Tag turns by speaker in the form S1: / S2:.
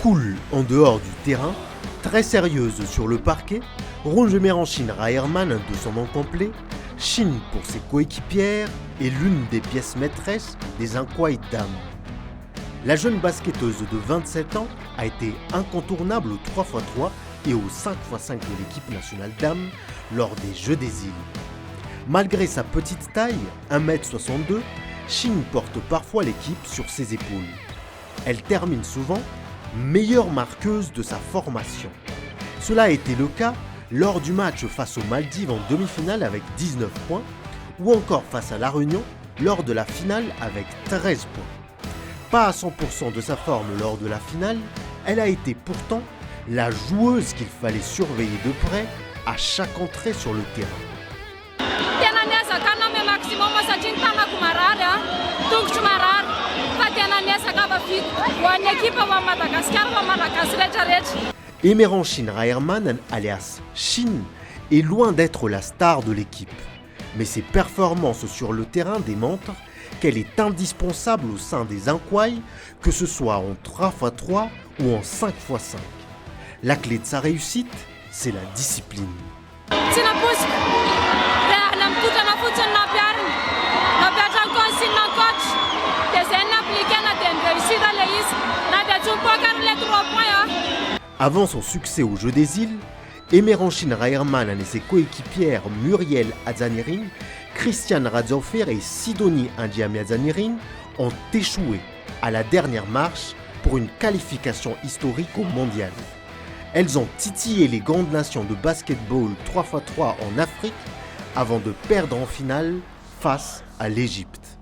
S1: Cool en dehors du terrain, très sérieuse sur le parquet, Rongemeranchine Raherman de son nom complet, Chine pour ses coéquipières et l'une des pièces maîtresses des Inkwai dames. La jeune basketteuse de 27 ans a été incontournable au 3x3 et au 5x5 de l'équipe nationale dames lors des Jeux des îles. Malgré sa petite taille, 1m62, Chine porte parfois l'équipe sur ses épaules. Elle termine souvent meilleure marqueuse de sa formation. Cela a été le cas lors du match face aux Maldives en demi-finale avec 19 points ou encore face à La Réunion lors de la finale avec 13 points. Pas à 100% de sa forme lors de la finale, elle a été pourtant la joueuse qu'il fallait surveiller de près à chaque entrée sur le terrain. Emeranchine Raherman, alias Chine, est loin d'être la star de l'équipe. Mais ses performances sur le terrain démontrent qu'elle est indispensable au sein des Inkwai, que ce soit en 3x3 ou en 5x5. La clé de sa réussite, c'est la discipline. Avant son succès aux Jeux des îles, Emeranchine Raherman et ses coéquipières Muriel Adzanirin, Christiane Radzofer et Sidonie Ndiamé-Adzanirin ont échoué à la dernière marche pour une qualification historique au mondial. Elles ont titillé les grandes nations de basketball 3x3 en Afrique avant de perdre en finale face à l'Égypte.